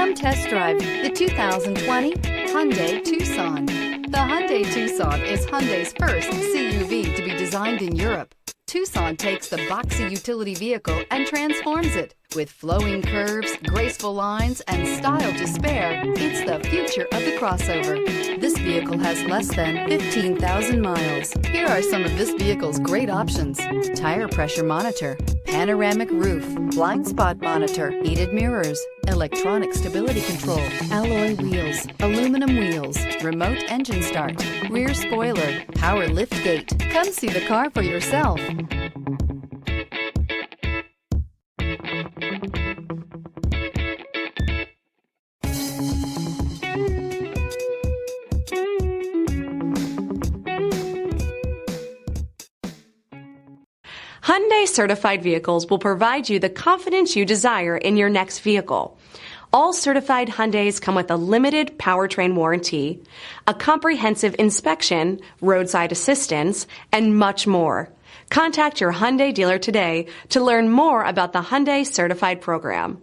Come test drive the 2020 Hyundai Tucson. The Hyundai Tucson is Hyundai's first CUV to be designed in Europe. Tucson takes the boxy utility vehicle and transforms it. With flowing curves, graceful lines, and style to spare, it's the future of the crossover. This vehicle has less than 15,000 miles. Here are some of this vehicle's great options: tire pressure monitor, panoramic roof, blind spot monitor, heated mirrors, electronic stability control, alloy wheels, aluminum wheels, remote engine start, rear spoiler, power lift gate. Come see the car for yourself. Hyundai certified vehicles will provide you the confidence you desire in your next vehicle. All certified Hyundais come with a limited powertrain warranty, a comprehensive inspection, roadside assistance, and much more. Contact your Hyundai dealer today to learn more about the Hyundai Certified Program.